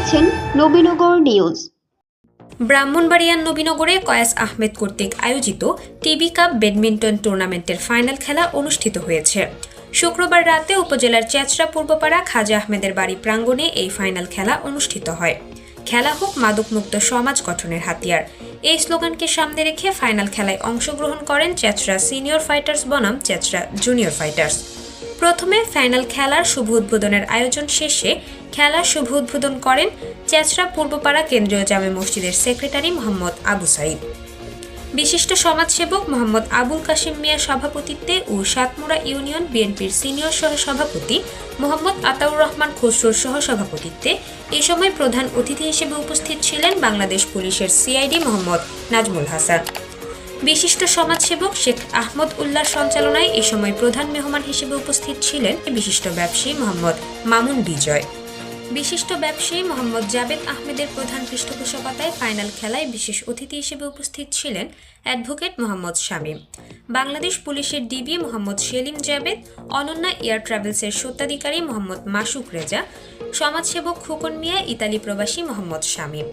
দেখছেন নবীনগর নিউজ। ব্রাহ্মণবাড়িয়ার নবীনগরে কয়াস আহমেদ কর্তৃক আয়োজিত টিবি কাপ ব্যাডমিন্টন টুর্নামেন্টের ফাইনাল খেলা অনুষ্ঠিত হয়েছে। শুক্রবার রাতে উপজেলার চেচরা পূর্বপাড়া খাজা আহমেদের বাড়ি প্রাঙ্গণে এই ফাইনাল খেলা অনুষ্ঠিত হয়। খেলা হোক মাদকমুক্ত সমাজ গঠনের হাতিয়ার, এই স্লোগানকে সামনে রেখে ফাইনাল খেলায় অংশগ্রহণ করেন চেচরা সিনিয়র ফাইটার্স বনাম চেচরা জুনিয়র ফাইটার্স। প্রথমে ফাইনাল খেলার শুভ উদ্বোধনের আয়োজন শেষে খেলার শুভ উদ্বোধন করেন চেচরা পূর্বপাড়া কেন্দ্রীয় জামে মসজিদের সেক্রেটারি মোহাম্মদ আবু সাইদ। বিশিষ্ট সমাজসেবক মোহাম্মদ আবুল কাশিম মিয়ার সভাপতিত্বে ও সাতমুড়া ইউনিয়ন বিএনপির সিনিয়র সহসভাপতি মোহাম্মদ আতাউর রহমান খসরুর সহসভাপতিত্বে এই সময় প্রধান অতিথি হিসেবে উপস্থিত ছিলেন বাংলাদেশ পুলিশের সিআইডি মোহাম্মদ নাজমুল হাসান। বিশিষ্ট সমাজসেবক শেখ আহমদ উল্লাহর সঞ্চালনায় এই সময় প্রধান মেহমান হিসেবে উপস্থিত ছিলেন বিশিষ্ট ব্যবসায়ী মোহাম্মদ মামুন বিজয়। বিশিষ্ট ব্যবসায়ী মোহাম্মদ জাবেদ আহমেদের প্রধান পৃষ্ঠপোষকতায় ফাইনাল খেলায় বিশেষ অতিথি হিসেবে উপস্থিত ছিলেন অ্যাডভোকেট মোহাম্মদ শামীম, বাংলাদেশ পুলিশের ডিবি মোহাম্মদ সেলিম জাবেদ, অনন্যা এয়ার ট্রাভেলসের স্বত্বাধিকারী মোহাম্মদ মাসুক রেজা, সমাজসেবক খোকন মিয়া, ইতালি প্রবাসী মোহাম্মদ শামীম,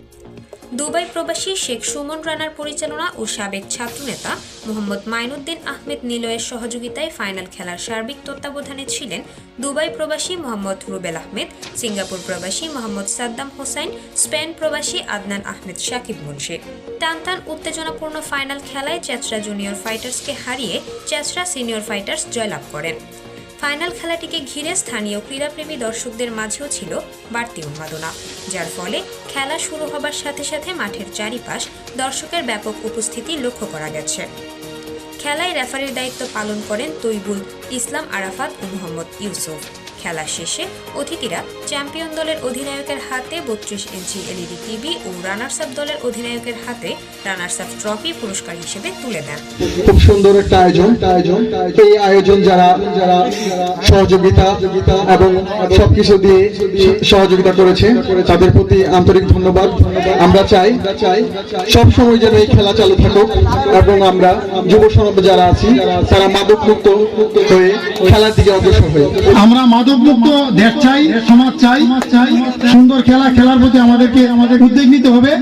দুবাই প্রবাসী শেখ সুমন রানার পরিচালনা ও সাবেক ছাত্রনেতা মোহাম্মদ মাইনুদ্দিন আহমেদ নিলয়ের সহযোগিতায় ফাইনাল খেলার সার্বিক তত্ত্বাবধানে ছিলেন দুবাই প্রবাসী মোহাম্মদ রুবেল আহমেদ, সিঙ্গাপুর প্রবাসী মোহাম্মদ সাদ্দাম হোসাইন, স্পেন প্রবাসী আদনান আহমেদ শাকিব মুন্সি। টানটান উত্তেজনাপূর্ণ ফাইনাল খেলায় চেচরা জুনিয়র ফাইটার্সকে হারিয়ে চেচরা সিনিয়র ফাইটার্স জয়লাভ করেন। ফাইনাল খেলাটিকে ঘিরে স্থানীয় ক্রীড়াপ্রেমী দর্শকদের মাঝেও ছিল বাড়তি উন্মাদনা, যার ফলে খেলা শুরু হবার সাথে সাথে মাঠের চারিপাশ দর্শকের ব্যাপক উপস্থিতি লক্ষ্য করা গেছে। খেলায় রেফারির দায়িত্ব পালন করেন তৈবুল ইসলাম আরাফাত ও মোহাম্মদ ইউসুফ। খেলা শেষে অতিথিরা চ্যাম্পিয়ন দলের অধিনায়কের হাতে 32 ইঞ্চি এলইডি টিভি ও রানার্স আপ দলের অধিনায়কের হাতে রানার্স আপ ট্রফি পুরস্কার হিসেবে তুলে দেন। খুব সুন্দর একটা আয়োজন। এই আয়োজন যারা সহযোগিতা এবং সবকিছু দিয়ে সহযোগিতা করেছে তাদের প্রতি আন্তরিক ধন্যবাদ। আমরা চাই সব সময় যেন এই খেলা চালু থাকুক এবং আমরা যুব সমাজ যারা আছি তারা মাদক মুক্ত হয়ে খেলার দিকে অগ্রসর হই। আমরা মাদকমুক্ত দেশ চাই, সমাজ চাই, সুন্দর খেলা খেলার প্রতি আমাদের উদ্যোগ নিতে হবে।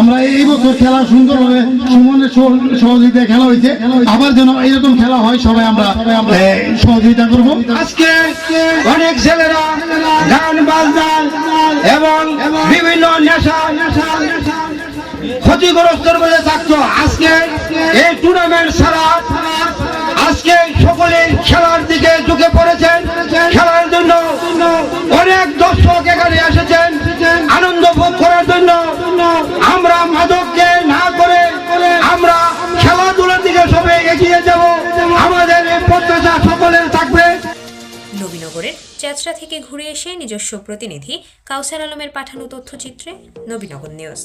আমরা এই বছর খেলা সুন্দরভাবে সুমনের সহযোগিতায় খেলা হয়েছে, আবার যেন এরকম খেলা হয় সবাই আমরা সহযোগিতা করব। আজকে অনেক ছেলেরা গান বাজনা এবং বিভিন্ন নেশা ক্ষতিগ্রস্তের মধ্যে থাকতো। আজকে এই টুর্নামেন্ট ছাড়া আজকে সকলে খেলার দিকে ঝুঁকে পড়েছেন। খেলার জন্য অনেক দর্শক এখানে এসেছেন আনন্দ ভোগ করার জন্য। আমরা মাদককে না করে আমরা খেলাধুলার দিকে সবাই এগিয়ে যাব, আমাদের এই প্রত্যাশা সকলের থাকবে। নবীনগরের চেচরা থেকে ঘুরে এসে নিজস্ব প্রতিনিধি কাউসার আলমের পাঠানো তথ্যচিত্রে নবীনগর নিউজ।